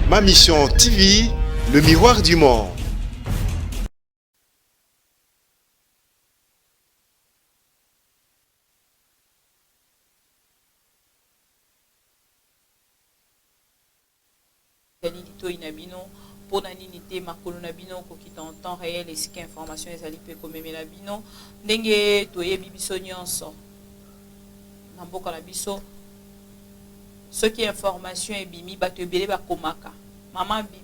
Ma Mission TV, le miroir du monde. Pour nanité makolo na bino ko kita en temps réel et si information ezali pe ko memela bino ndenge toyebi biso nyonso na mboka na biso soki information ebimi bato ebele bakomaka mama bibi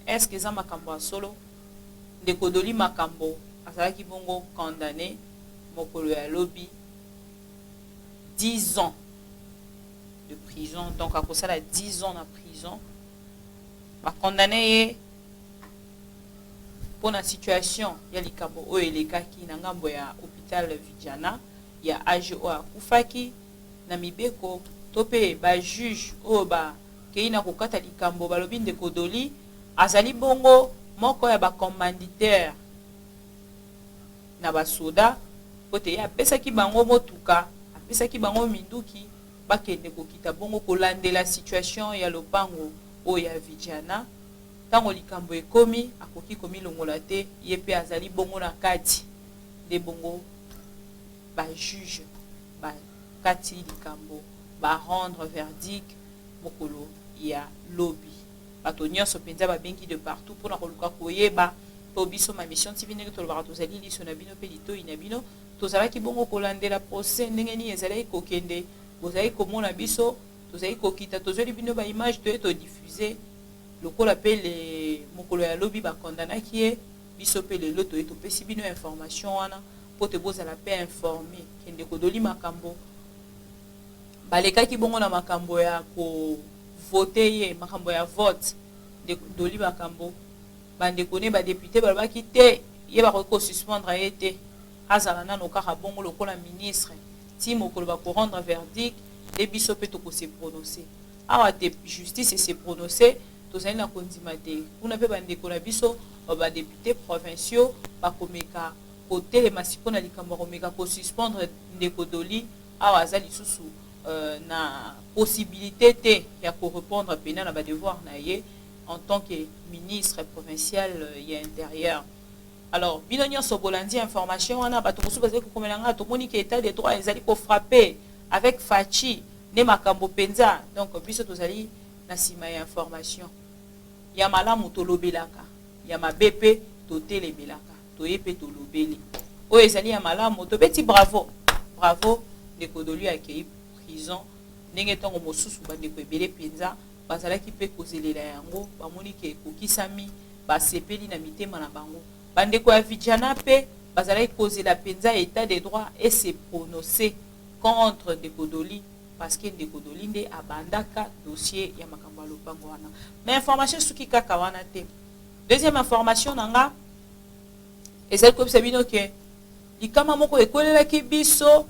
est-ce que za makambo ya solo ndeko doli makambo azalaki bongo condamné mokolo ya lobi 10 ans de prison, donc à cause de la 10 ans de prison ba condamné pour la situation ya likambo o elekaki na ngambo ya hôpital Vijana ya AGO akufaki na mibeko tope ba juge o ba keina kokata likambo balobi ndeko doli azali bongo moko ya ba commanditaire na basoda pote ya pesaki bango motuka apesaki bango minduki bakende kokita bongo kolandela situation ya lopango o ya Vijana tango likambo ekomi akoki komi longola te ye pe azali bongo na kati de bongo ba juge ba kati likambo ba rendre verdict mokolo ya lobi bato nyonso penza ba bengi de partout pour na koluka koyeba to biso Ma Mission TV ndenge tolobaka tozali liso na bino pe litoi na bino tozalaki bongo kolandela procès ndenge nini ezalaki kokende bozali komona biso tozali kokita tozali bino ba image to diffuser lokola pe le mokolo ya lobi ba condamnaki ye biso pe le loto to pesi bino information wana po te bozala pe informer kende ko doli makambo balekaki bongo na makambo ya ko voter ye makambo ya vote de doli makambo bande kone ba député balobaki te ye ba ko suspendre ye te azala nano kaka bongo lokola ministre ti mokolo ba ko rendre verdict et biso pe to ko se prononcer awa te justice se prononcer tozali na kondima te kuna pe bandeko na biso ba député provinciaux ba komeka kotelema siko na likambo komeka ko suspendre ndeko doli awa azali susu na possibilité te ya ko répondre pena na ba devoir na ye en tant que ministre provincial ya intérieur. Alors bino nyonso bolandi information wana bato kosu bazali ko komelanga to moni que état de droit ezali ko frapper avec fachi ne makambo penza donc biso tozali na sima ya information ya malamu tolobelaka ya mabepe totelebelaka toyepe tolobeli o ezali ya malamu tobeti bravo bravo ndeko doli akei prison ndenge tongo mosusu bandeko ebele penza bazalaki pe kozelela yango bamoni ke kokisami basepeli na mitema na bango bandeko ya Vijana pe bazalaki kozela penza état de droit et se prononcer contre ndeko doli parce que ndeko doli nde abandaka dossier ya makambo ya lopango wana mais information suki kaka wana te. Deuxième information nanga ezali kopesa bino ke likama moko ekolelaki biso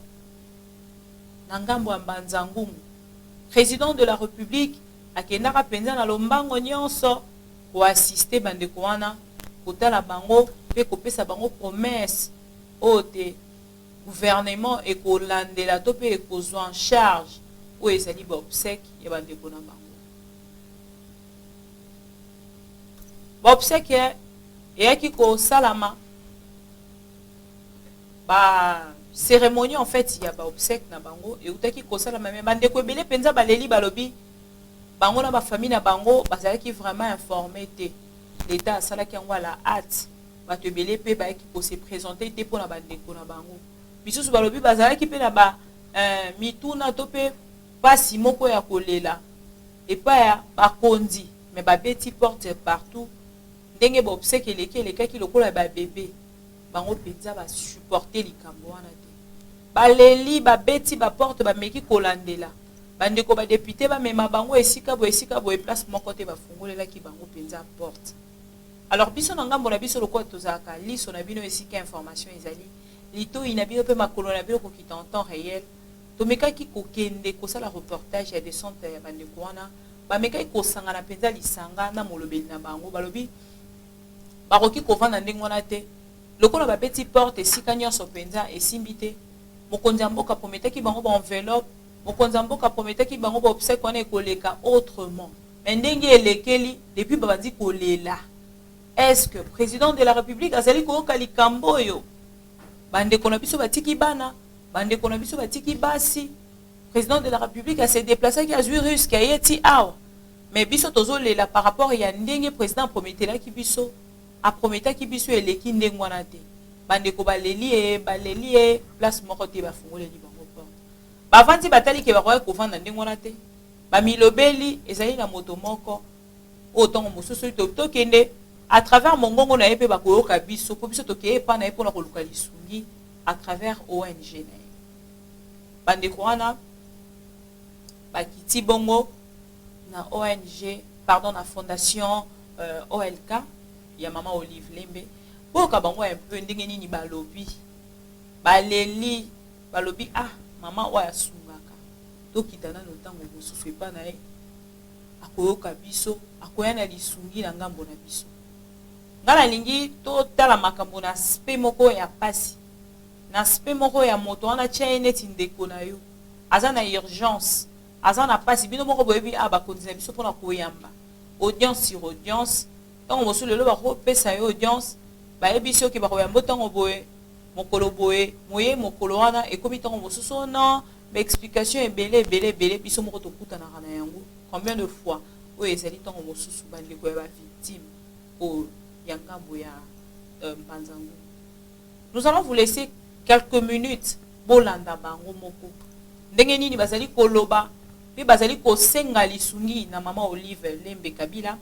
na ngambo ya Mbanza-Ngungu président de la république akendaka penza na lombango nyonso ko assister bandeko wana kotala bango pe kopesa bango promesse ote gouvernement et kolandela to pe ekozwa en charge o ezali ba obsèque ya bandeko na bango ba obsèque eyaki kosalama ba cérémonie en fait ya ba obsèque na bango eutaki kosalama me bandeko ebele penza baleli balobi bango na ba famille na bango bazalaki vraiment informé te l'état asalaki yango ala hâte bato ebele pe bayaki ko se présenter te mpona bandeko na bango bisusu balobi bazalaki pe na ba mituna to pe pasi moko ya kolela epa ya bakondi me babeti porte partout ndenge ba obsèque elekaki lokola ba bébé bango penza ba supporter likambo wana te baleli babeti ba porte bameki kolandela bandeko ba député ba mema bango esika bo place moko te bafungolelaki bango penza porte. Alors biso na ngambo na biso lokola tozaka liso na bino esika information ezali lito inabino pe makolo na bino kokita en temps réel tomekaki kokende kosala reportage ya descente ya bandeko wana bamekaki kosangana penza lisanga na molobeli na bango balobi bakoki kovanda ndenge wana te lokola babeti porte esika nyonso penza esimbi te mokonzi ya mboka prometaki bango ba enveloppe mokonzi ya mboka prometaki bango ba obsèque wana ekoleka autrement mais ndenge elekeli depuis babandi kolela. Est-ce que président de la République azali koyoka likambo oyo? Bandeko na biso batiki bana, bandeko na biso batiki basi. Président de la République a se déplacé à Zurich, qui a été awa. Mais biso tozolela par rapport ya ndenge président prometela ki biso, a prometa ki biso eleki ndenge wana te. Bandeko baleli place moko te bafungoleli bango porte. Bavandi batali ke bakoya kovanda ndenge wana te. Bamilobeli ezali na moto moko otongo mosusu tokende à travers mongongo na yepe bakoyoka biso po biso tokeye pa na epona koluka lisungi à travers ONG na ye. Bandeko wana bakiti bongo na ONG, pardon, na fondation OLK ya mama Olive Lembe boka bango un peu ndenge nini balobi baleli balobi ah mama oya sungaka tokitana no tango mosusu epa na ye akoyoka biso akoya na lisungi na ngambo na biso. Ngala lingi to tala makambo na aspect moko ya pasi na aspect moko ya moto wana tia neti ndeko na yo aza na urgence aza na pasi bino moko boyebi abakonzi na biso mpona koyamba audience sur audience ntango mosusu lelo bakopesa yo audience bayebi soki bakoyamba ntango boye mokolo boye moye mokolo wana ekomi ntango mosusu non mais explication ebele biso moko tokutanaka na yango combien de fois oyo ezali ntango mosusu bandeko ya bavictime oyo ya ngambo ya Mpanzango. Nous allons vous laisser quelques minutes bolanda bango moko ndenge nini bazali koloba pe bazali kosenga lisungi na mama Olive Lembe Kabila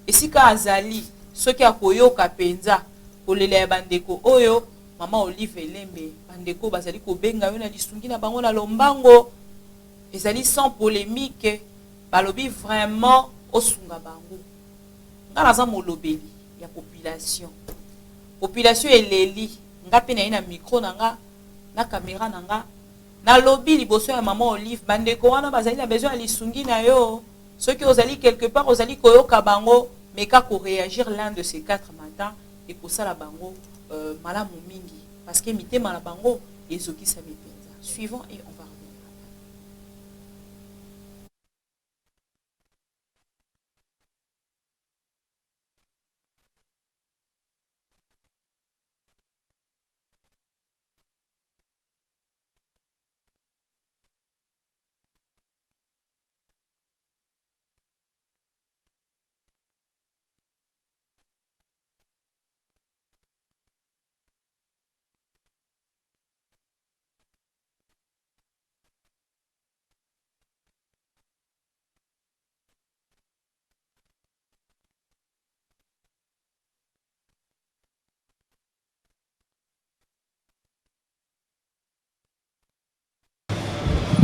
esika azali soki akoyoka penza kolela ya bandeko oyo mama Olive Lembe bandeko bazali kobenga yo na lisungi na bango na lombango ezali sans polémique balobi vraiment osunga bango ngala za molobeli ya population eleli nga pe na ina micro na nga na caméra na nga na lobby liboso ya mama Olive bandeko wana bazali na besoin ya lisungi na yo soki ozali quelque part ozali koyoka bango meka ko réagir l'un de ces 4 matins et ko sala bango malamu mingi parce que mitema na bango ezoki sa mipenza. Suivant et on va revenir.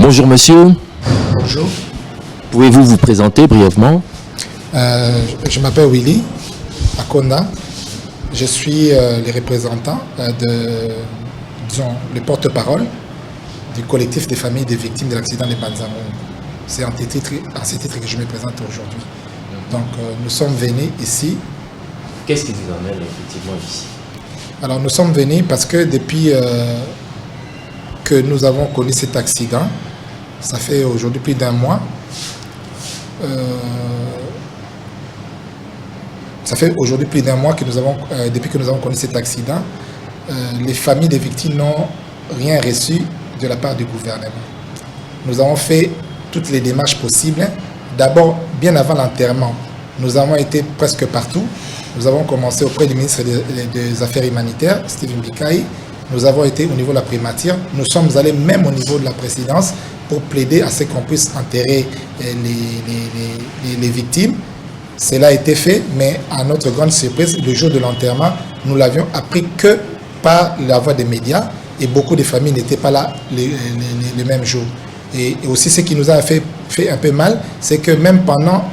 Bonjour monsieur. Bonjour. Pouvez-vous vous présenter brièvement? Je m'appelle Willy Akonda. Je suis le représentant disons, le porte-parole du collectif des familles des victimes de l'accident de Mpanzango. C'est en ce titre que je me présente aujourd'hui. Donc nous sommes venus ici. Qu'est-ce qui vous emmène effectivement ici? Alors nous sommes venus parce que depuis que nous avons connu cet accident, ça fait aujourd'hui plus d'un mois. Ça fait aujourd'hui plus d'un mois que nous avons, depuis que nous avons connu cet accident, les familles des victimes n'ont rien reçu de la part du gouvernement. Nous avons fait toutes les démarches possibles. D'abord, bien avant l'enterrement, nous avons été presque partout. Nous avons commencé auprès du ministre des Affaires humanitaires, Stephen Bikai. Nous avons été au niveau de la primature. Nous sommes allés même au niveau de la présidence pour plaider à ce qu'on puisse enterrer les victimes. Cela a été fait, mais à notre grande surprise, le jour de l'enterrement, nous l'avions appris que par la voie des médias et beaucoup de familles n'étaient pas là le même jour. Et aussi, ce qui nous a fait un peu mal, c'est que même pendant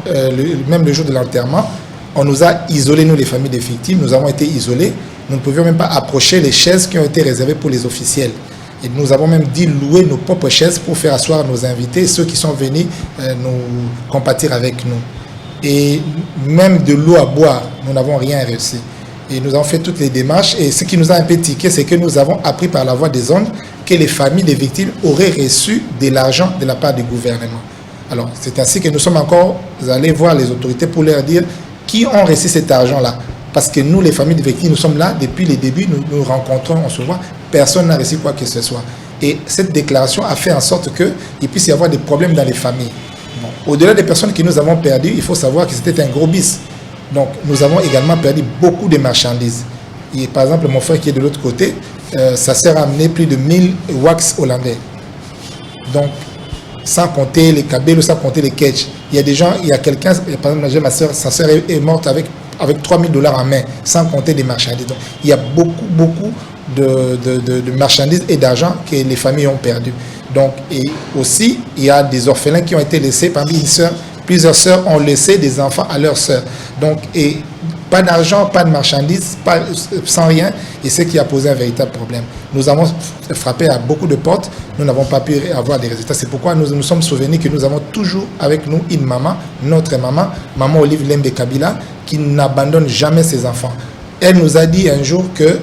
même le jour de l'enterrement, on nous a isolés, nous les familles des victimes, nous avons été isolés. Nous ne pouvions même pas approcher les chaises qui ont été réservées pour les officiels. Et nous avons même dit louer nos propres chaises pour faire asseoir nos invités, ceux qui sont venus nous compatir avec nous. Et même de l'eau à boire, nous n'avons rien reçu. Et nous avons fait toutes les démarches. Et ce qui nous a un peu tiqué, c'est que nous avons appris par la voie des ondes que les familles des victimes auraient reçu de l'argent de la part du gouvernement. Alors, c'est ainsi que nous sommes encore allés voir les autorités pour leur dire qui ont reçu cet argent-là. Parce que nous, les familles de victimes, nous sommes là depuis les débuts, nous nous rencontrons, on se voit, personne n'a reçu quoi que ce soit. Et cette déclaration a fait en sorte qu'il puisse y avoir des problèmes dans les familles. Bon. Au-delà des personnes que nous avons perdues, il faut savoir que c'était un gros bis. Donc, nous avons également perdu beaucoup de marchandises. Et par exemple, mon frère qui est de l'autre côté, sa sœur a amené plus de 1000 wax hollandais. Donc, sans compter les cabellos, sans compter les ketch. Il y a des gens, il y a quelqu'un, par exemple, ma soeur, sa sœur est morte avec $3000 en main, sans compter des marchandises. Donc, il y a beaucoup de marchandises et d'argent que les familles ont perdu. Donc, et aussi, il y a des orphelins qui ont été laissés parmi une sœur. Plusieurs sœurs ont laissé des enfants à leurs sœurs. Donc, et pas d'argent, pas de marchandises, sans rien, et ce qui a posé un véritable problème. Nous avons frappé à beaucoup de portes, nous n'avons pas pu avoir des résultats. C'est pourquoi nous nous sommes souvenus que nous avons toujours avec nous une maman, notre maman, maman Olive Lembe Kabila, qui n'abandonne jamais ses enfants. Elle nous a dit un jour que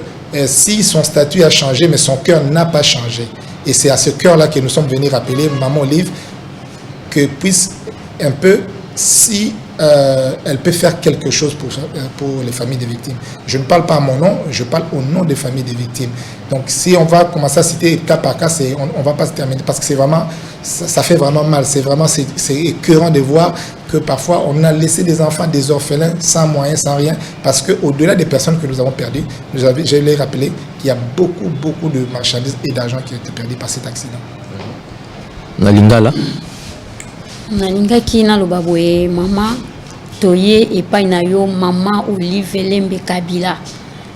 si son statut a changé, mais son cœur n'a pas changé. Et c'est à ce cœur-là que nous sommes venus rappeler maman Olive que puisse un peu, si elle peut faire quelque chose pour les familles des victimes. Je ne parle pas à mon nom, je parle au nom des familles des victimes. Donc si on va commencer à citer cas par cas, on ne va pas se terminer parce que c'est vraiment, ça fait vraiment mal. C'est écœurant de voir que parfois on a laissé des enfants, des orphelins sans moyens, sans rien, parce qu'au-delà des personnes que nous avons perdues, je l'ai rappelé qu'il y a beaucoup de marchandises et d'argent qui ont été perdus par cet accident. Nalingala. Nalingaki naloba boye mama toye epai na yo mama Olive Lembe Kabila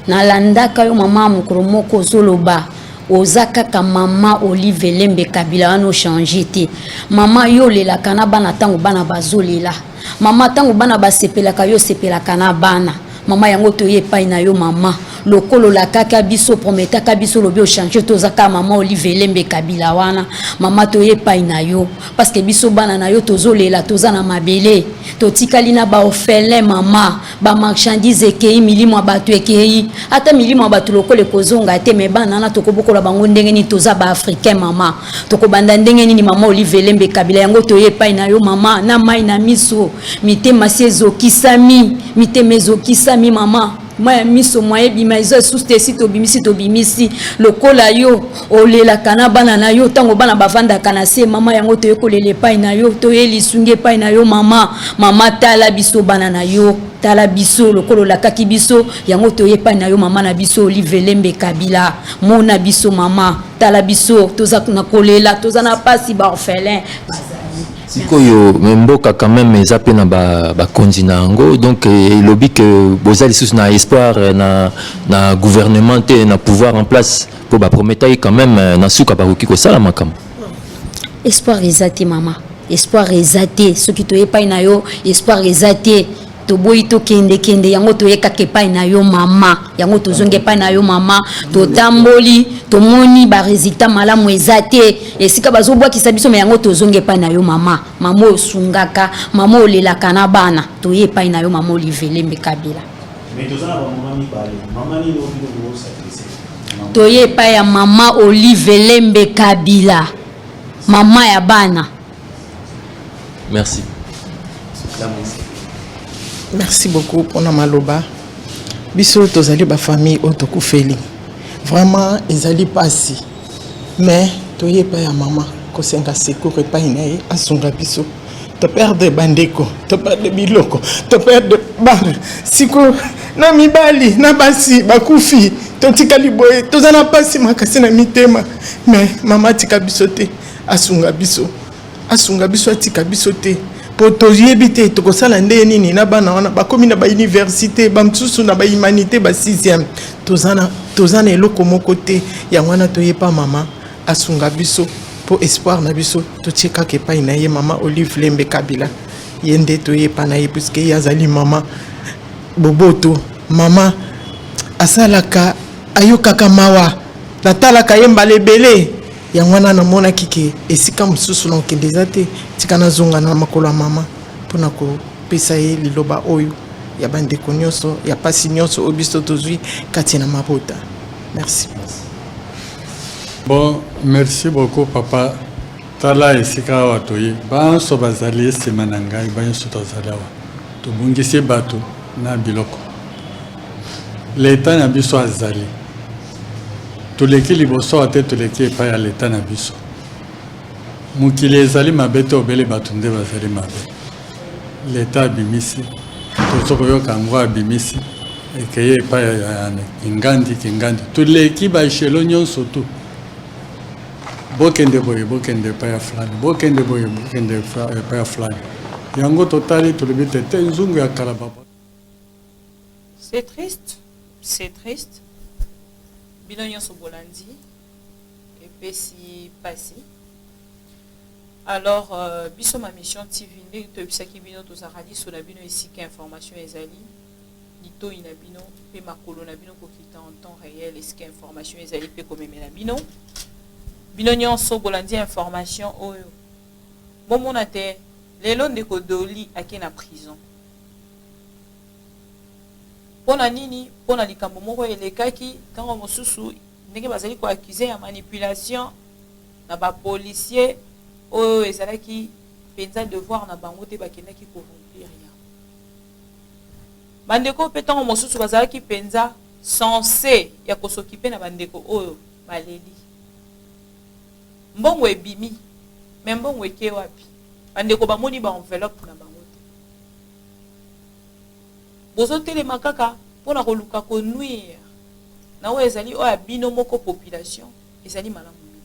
nalandaka yo mama mokolo moko zoloba ozaka ka mama Olive Lembe Kabila ano changer te mama yo lelaka na bana tango bana bazolela mama tango bana basepelaka yo sepelaka na bana mama yango toye epai na yo mama lokolo la kaka biso prometa ka biso lobi o changer tozaka mama Olive Lembe Kabila wana mama toye epai na yo parce que biso bana na yo tozolela tozana mabele totikali na ba orphelin mama ba marchandise ekei milimo bato ekei ata milimo bato lokole kozonga te me bana na tokobokola bango ndenge ni toza ba africain mama tokobanda ndenge ni mama Olive Lembe Kabila yango toye epai na yo mama na mai na miso mitema sezokisami mitema ezokisami mama Moi miso moye bima izo suste sito bimisi lokola yo olela kana bana na yo tango bana bavanda kana se mama yango to yokolele pai na yo to yeli sunge pai na yo mama tala biso bana na yo tala biso lokolo la kaki biso yango to yepai na yo mama na biso Olive Lembe Kabila mona biso mama tala biso toza na kolela toza na pasi ba orphelin Sikoyo mboka quand même ezapé na ba konzina ngo donc lobby que bozali sous na espoir na gouvernement et na pouvoir en place pour ba promettre quand même na suka ba ko sala makam espoir ezate mama espoir ezate soki to yepai na yo espoir ezate to boyi to kende yango to yeka kepai na yo mama yango to zonge pa na yo mama to tamboli to moni ba résultat malamu ezate esika bazobwa kisabiso me yango to zonge pa na yo mama osungaka mama olelaka na bana to yepai na yo mama Olive Lembe Kabila mais to zana ba mama ni bale mama ni lo bilo sacrifice to yepai ya mama Olive Lembe Kabila mama ya bana. Merci. Merci beaucoup pour na maloba. Biso tozali ba famille otokufeli. Vraiment ezali pasi. Mais toye pa ya mama ko senga secours pa inaye asunga biso. To perdre bandeko, to perdre biloko, to perdre bar. Siko na mibali na basi bakufi. To tikali boye tozana pasi makasi na mitema. Mais mama tika biso te asunga biso. Asunga biso tika biso te. Poto yebite tokosala ndenge nini na bana wana bakomi na ba université bamsusu na ba humanité ba 6e tozana eloko moko te ya wana toyepa mama asunga biso po espoir na biso totieka ke pa ina ye mama Olive Lembe Kabila yende toyepa na ye puisque yazali mama boboto mama asalaka ayokaka mawa natalaka yemba lebele ya wana na mona kike esika mususu na okendeza te tika na zonga na makolo ya mama mpona kopesa ye liloba oyo ya bandeko nyonso ya pasi nyonso oyo biso tozwi kati na mabota. Merci. Bon, merci beaucoup papa. tala esika awa toye banso bazali esima na ngai banso tozali awa tobungisi bato na biloko leta na biso azali toleki liboso ate toleki epai ya leta na biso mokili ezali mabe te obele bato nde bazali mabe leta abimisi tozokoyoka yango abimisi ekeye epai ya kingandi toleki baeshelo nyonso tu bokende boye bokende epai ya fulani bokende boye bokende epai ya fulani yango totali tolobi tete nzungu ya kala baba. C'est triste. Bino nyonso bolandi et si passé. Alors biso ma mission TV ndenge toyebisaki bino tozalaki so na bino esika information ezali litoi na bino pe makolo na bino kokita en temps réel esika information ezali pe komemela bino bino nyonso bolandi information oyo bomona te lelo ndeko Doli ake na prison pona nini pona likambo moko elekaki tango mosusu ndenge bazali ko accuser ya manipulation na ba policier oyo ezalaki penza devoir na bango te bakendaki ko remplir ya bandeko pe tango mosusu bazalaki penza censé ya kosokipe na bandeko oyo baleli mbongo ebimi me mbongo eke wapi bandeko bamoni ba enveloppe na bango te bozotelema kaka mpona koluka konuire na oyo ezali oyo abino moko population ezali malamu mingi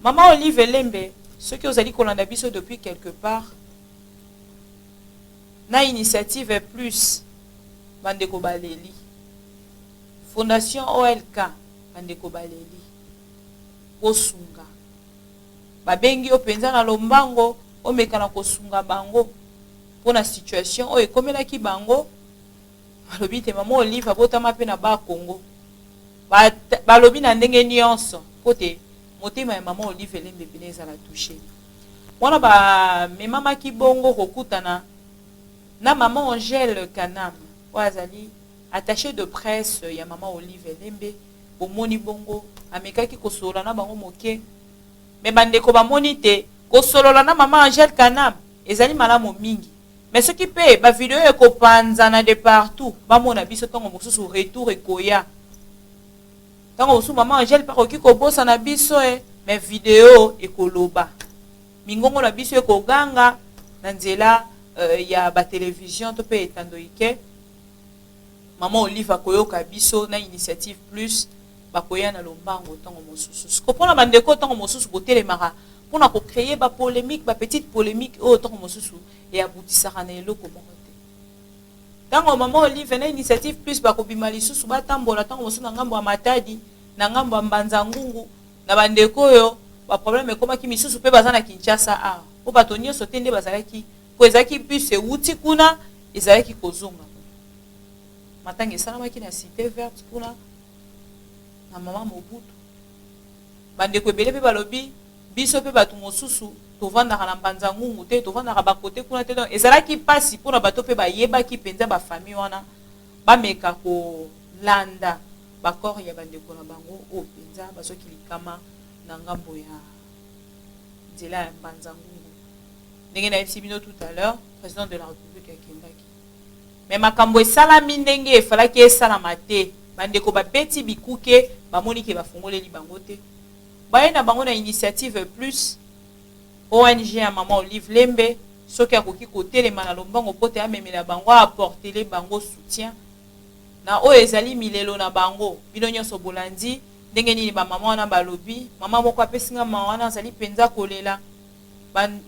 Maman Olive Lembe ceux qui ozali kolanda biso depuis quelque part na initiative plus bandeko baleli fondation OLK bandeko baleli kosunga babengi openza na lombango omekana kosunga bango pona situation oyo ekomelaki bango balobi te Maman Olive abotama pe na ba Congo balobi na ndenge nyonso pote motema ya Maman Olive Lembe bineza la touché wana ba memamaki bongo kokutana na Maman Angèle Kanam wazali attaché de presse ya Maman Olive Lembe bomoni bongo amekaki kosolola na bango moke me bandeko bamoni te kosolola na Maman Angèle Kanam ezali malamu mingi mais ce qui pe ba vidéo ekopanzana de partout bamona biso tango mosusu retour ekoya tango mosusu Maman Angèle paroki kobosa na biso mais vidéo ekoloba mingongo na biso ekoganga na nzela ya ba télévision to pe etandoike Maman Olive akoyoka biso na initiative plus bakoya na lombango tango mosusu kopona bandeko tango mosusu botelemaka pona ko créer ba polémique ba petite polémique o tango mosusu et aboutisaka na eloko moko te tango Maman Olive na initiative plus bakobima lisusu batambola tango mosusu na ngambo ya Matadi na ngambo ya Mbanza Ngungu na bandeko oyo ba problème ekomaki misusu pe baza na Kinshasa a po bato nyonso te nde bazalaki po ezalaki bus euti kuna ezalaki kozonga matanga esalamaki na cité verte kuna na Mama Mobutu bandeko ebele pe balobi biso pe bato mosusu tovandaka na Mbanza Ngungu te tovandaka bakote kuna te donc ezalaki pasi mpona bato pe bayebaki mpenza bafamille wana bameka kolanda bakor ya bandeko na bango oyo mpenza bazoki likama na ngambo ya nzela ya Mbanza Ngungu ndenge nayebisi bino tout à l'heure président de la république akendaki me makambo esalami ndenge efalaki esalama te bandeko babeti bikuke bamoniki bafungoleli bango te baye na bango na initiative plus ONG ya Maman Olive Lembe soki akoki kotelema na lombango po te amemela bango apportele bango soutien na oyo ezali milelo na bango bino nyonso bolandi ndenge nini bamama wana balobi mama moko apesinga mama wana azali mpenza kolela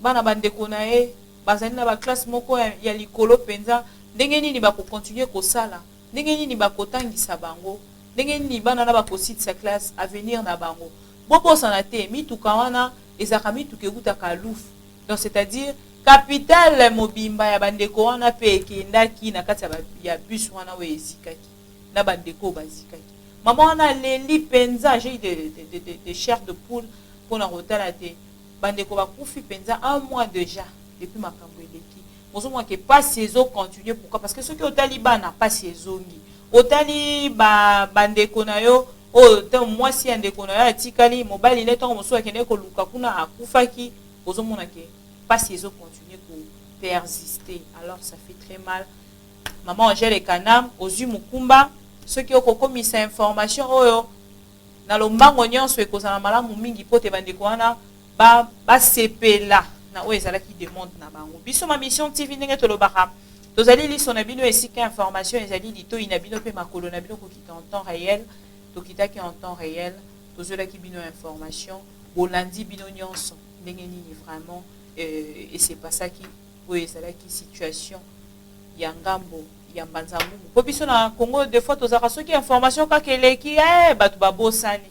bana bandeko na ye bazali na baklasse moko ya likolo mpenza ndenge nini bakokontinue kosala ndenge nini bakotangisa bango ndenge nini bana na bakositisa classe avenir na bango bobosana te mituka wana ezaka mituka ekutaka lufu donc c'est-à-dire capitale mobimba ya bandeko wana pe ekendaki na kati ya bus wana oyo ezikaki na bandeko bazikaki mama wana leli penza j'ai de chair de poule mpona kotala te bandeko bakufi penza un mois déjà depuis makambo eleki mozomwa ke pasi ezocontinue pourquoi parce que soki otali bana pasi ezongi otali bandeko na yo oh tant moi si un déconnaire atikali mobile il est tant mosu akende ko luka kuna akufaki ozomona ke pas si ils ont continué pour persister, alors ça fait très mal. Maman Angèle Kanam ozu mukumba ceux qui ont commis cette information oyo na lombango nyonso ekozala malamu mingi pote bandeko wana ba sepela na oyo ezalaki demande na bango biso ma mission TV ndenge tolobaka tozali liso na bino esika information ezali litoi na bino pe makolo na bino kokita en temps réel tokitaki en temps réel tozolaki bino information bolandi bino nyonso ndenge nini vraiment et c'est pas ça qui oyo ezalaki situation ya ngambo ya mbanzambu po biso na Congo des fois tozaka soki information kaka eleki bato babosani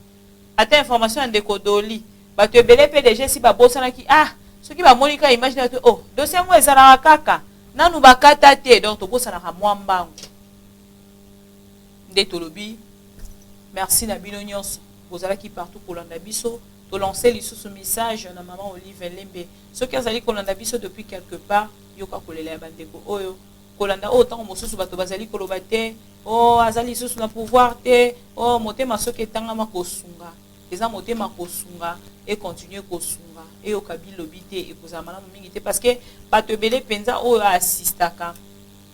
ata information ndeko doli bato ebele PDG si babosanaki soki bamoni ka image na oh dossier mo ezalaka kaka nanu bakata te donc tobosanaka mwa mbango nde tolobi merci na bino nyonso bozalaki partout kolanda biso to lancer lisusu message na maman Olive Lembe soki azali kolanda biso depuis quelque part yoka kolela ya bandeko oyo kolanda autant mosusu bato bazali koloba te azali susu na pouvoir te motema soki etangama kosunga eza motema kosunga et continuer kosunga et au kabilobi te ekozala malamu mingi te parce que bato ebele penza oyo assistaka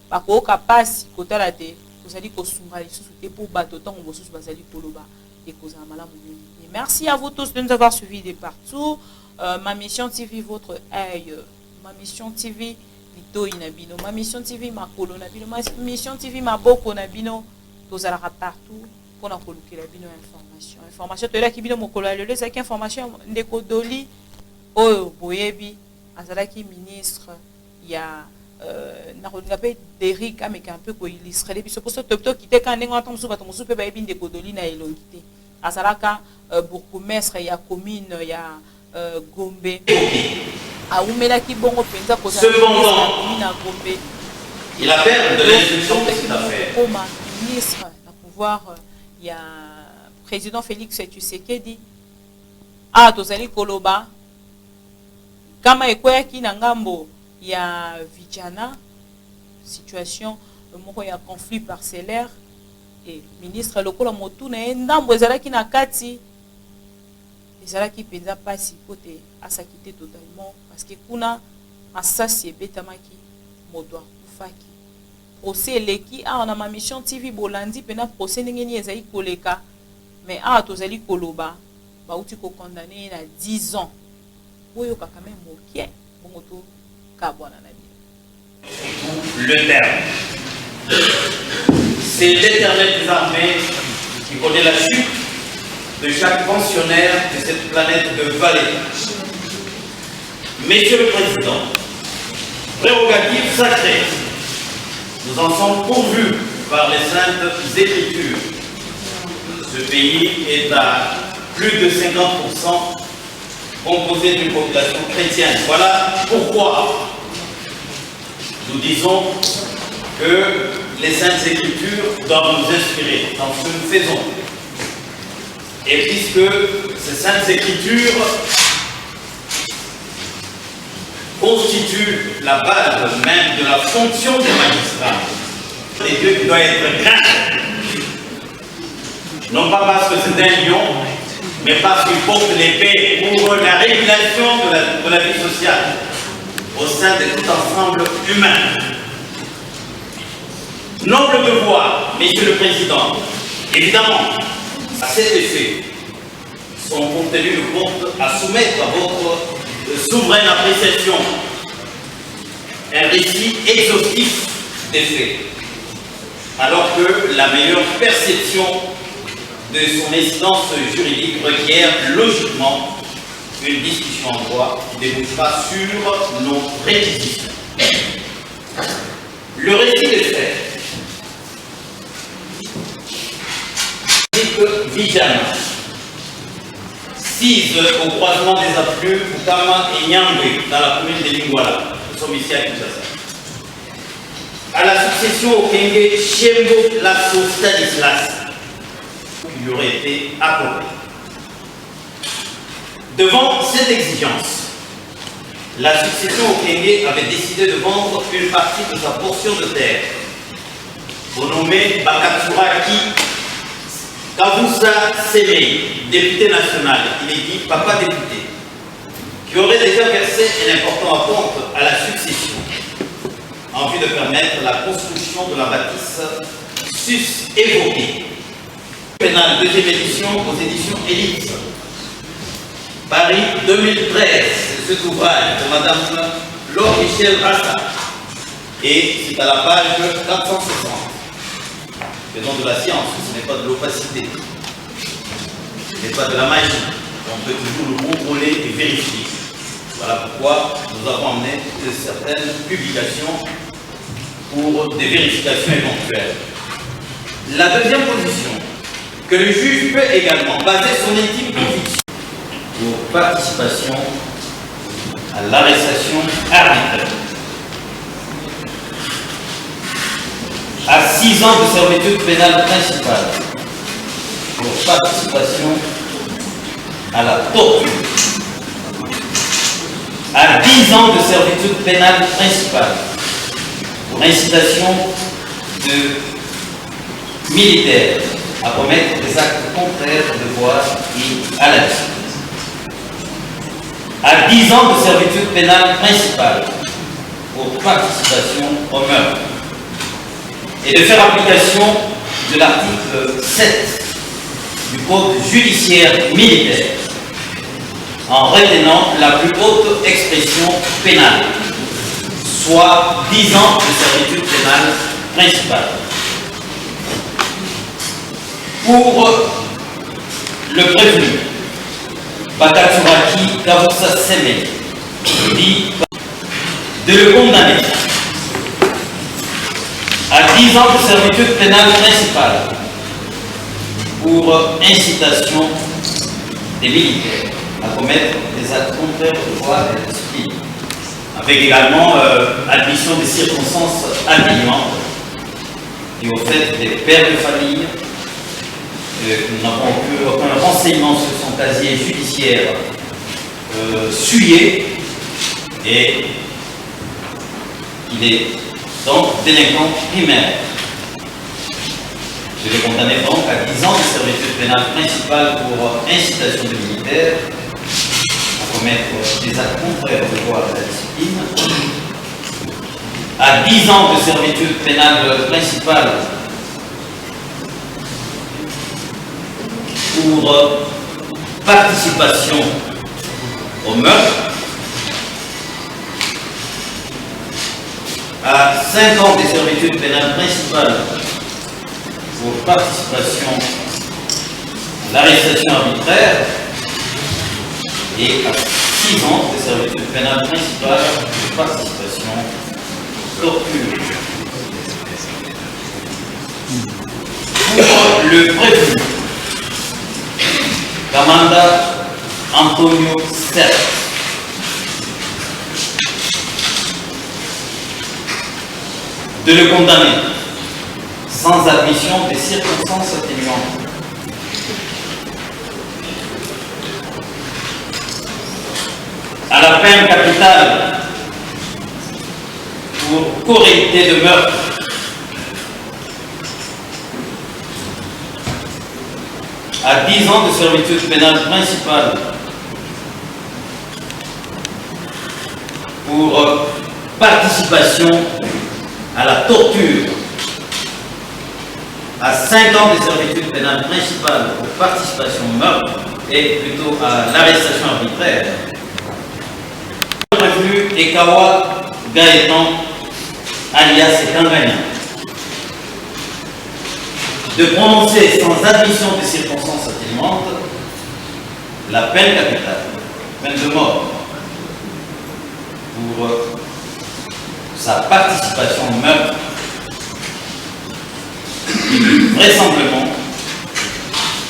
bakoyoka pasi kotala te kozali kosunga lisusu te pour bato ntango mosusu bazali koloba ekozala malamu mingi. Merci à vous tous de nous avoir suivis de partout. Ma mission TV votre œil, ma mission TV Lito Inabino, ma mission TV Makolo Nabino, ma mission TV Maboko Nabino, tozalaka partout pour na koluki la bino information. Information to la ki bino mokolo le les information ndeko doli oyo boyebi azalaki ministre ya na kolinga pe Derrick ameka un peu ko illustrer biso pour ce topto qui te kan ndengo atom suba to musu pe ba yebi ndeko doli na elongité azalaka bourgmestre ya commune ya Gombe aoumelaki bongo penza ko za commune ya Gombe. Il appelle de l'instruction de cette affaire. Comme ministre na pouvoir ya président Félix Tshisekedi tozali koloba kama ekweyaki na ngambo ya vijana situation moko ya conflit parcellaire et ministre lokola motuna ndambo ezalaki na kati ezalaki penza pasi kote asakite totalement parce que kuna asasi ebetamaki moto akufaki procès eleki na ma mission TV bolandi pena procès ndenge nini ezali koleka mais tozali koloba bauti ko condamné na 10 ans oyo kaka même mokie bongo to kabwana na le terme. C'est l'Éternel des armées qui connaît la chute de chaque pensionnaire de cette planète de vallée. Monsieur le Président, prérogatives sacrées, nous en sommes pourvus par les saintes écritures. Ce pays est à plus de 50% composé d'une population chrétienne. Voilà pourquoi nous disons que les saintes écritures doivent nous inspirer dans ce que nous faisons. Et puisque ces saintes écritures constituent la base même de la fonction du magistrat, et Dieu doit être craint, non pas parce que c'est un lion, mais parce qu'il porte l'épée pour la régulation de la vie sociale au sein de tout ensemble humain. Noble devoir, Monsieur le Président, évidemment, à cet effet, sont contenus le compte à soumettre à votre souveraine appréciation un récit exhaustif des faits, alors que la meilleure perception de son incidence juridique requiert logiquement une discussion en droit qui débouchera sur nos réquisitions. Le récit des faits Vijana, sise au croisement des affluents Fukama et Nyambwe dans la commune de Lingwala. Nous sommes ici à Kinshasa. À la succession au Kenge Shembo Lasso Stanislas, qui lui aurait été accordé. Devant cette exigence, la succession au Kenge avait décidé de vendre une partie de sa portion de terre, renommée Bakatsura Ki Kavoussa Sémé, député national, il est dit papa député, qui aurait déjà versé un important apport à la succession en vue de permettre la construction de la bâtisse sus-évoquée. Pénal, deuxième édition aux éditions Élite. Paris 2013, c'est cet ouvrage de Madame Laure Michel Rassa. Et c'est à la page 460. Faisons de la science, ce n'est pas de l'opacité. Ce n'est pas de la magie. On peut toujours le contrôler et vérifier. Voilà pourquoi nous avons amené certaines publications pour des vérifications éventuelles. La deuxième position, que le juge peut également baser son intime conviction pour participation à l'arrestation arbitraire. À 6 ans de servitude pénale principale pour participation à la torture. À 10 ans de servitude pénale principale pour incitation de militaires à commettre des actes contraires au devoir et à la discipline. À 10 ans de servitude pénale principale pour participation au meurtre. Et de faire application de l'article 7 du Code judiciaire militaire en retenant la plus haute expression pénale, soit 10 ans de servitude pénale principale. Pour le prévenu, Bakaturaki Kavoussa Sémé, dit de le condamner à 10 ans de servitude pénale principale pour incitation des militaires à commettre des actes contraires au devoir et à la discipline, avec également admission des circonstances atténuantes et au fait des pères de famille. Nous n'avons aucun renseignement sur son casier judiciaire souillé et il est donc délinquant primaire. Je l'ai condamné donc à 10 ans de servitude pénale principale pour incitation de militaires à commettre des actes contraires au devoir de la discipline, à 10 ans de servitude pénale principale pour participation au meurtre, à 5 ans de servitude pénale principale pour participation à l'arrestation arbitraire et à 6 ans de servitude pénale principale pour participation torture. Pour le prévenu, Kamanda Antonio Serre, de le condamner sans admission des circonstances atténuantes à la peine capitale pour correcté de meurtre à 10 ans de servitude pénale principale pour participation à la torture, à 5 ans de servitude pénale principale pour participation au meurtre et plutôt à l'arrestation arbitraire. Le prévenu Ekawa Gaëtan, alias Kangania, de prononcer sans admission des circonstances atténuantes la peine capitale, peine de mort, pour sa participation au meurtre, vraisemblablement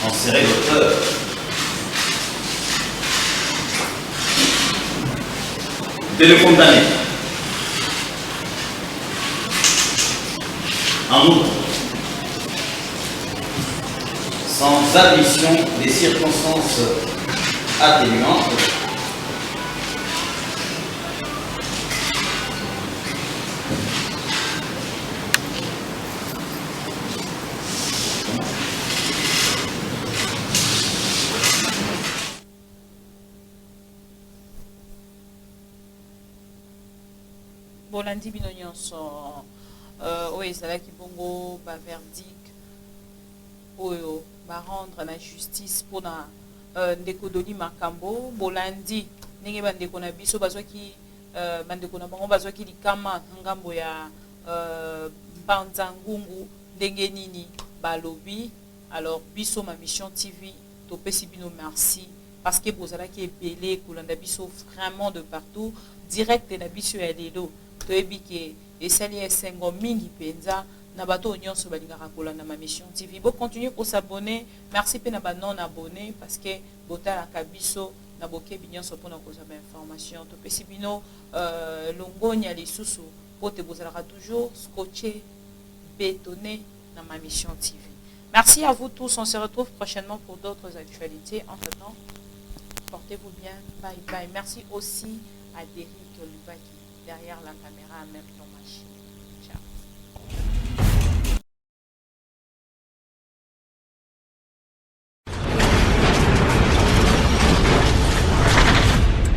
en serait l'auteur. De le condamner. En outre, sans admission des circonstances atténuantes, bolandi bino nyonso oyo ezalaki bongo baverdict oyo barendre na justice mpona ndeko Doli Makambo. Bolandi ndenge bandeko na biso bazwaki bandeko na bango bazwaki likama ngambo ya Mbanza Ngungu ndenge nini balobi. Alors biso ma mission TV topesi bino merci parce que bozalaki ebele kolanda biso vraiment de partout direct na biso ya lelo toyebi ke esali esengo mingi penza na bato nyonso balingaka kolanda ma mission TV. Bo continuer ko s'abonner, merci pe na ba non abonné parce que botalaka biso na bokebi nyonso pona kozwa ba information topesi bino longonya lisusu pote bozalaka toujours scotché bétonné dans ma mission TV. Merci à vous tous, on se retrouve prochainement pour d'autres actualités. Entre-temps, portez-vous bien, bye bye. Merci aussi à Derrick Lubaki derrière la caméra, même ton machine.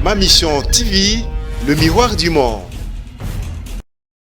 Ma mission TV, le miroir du monde.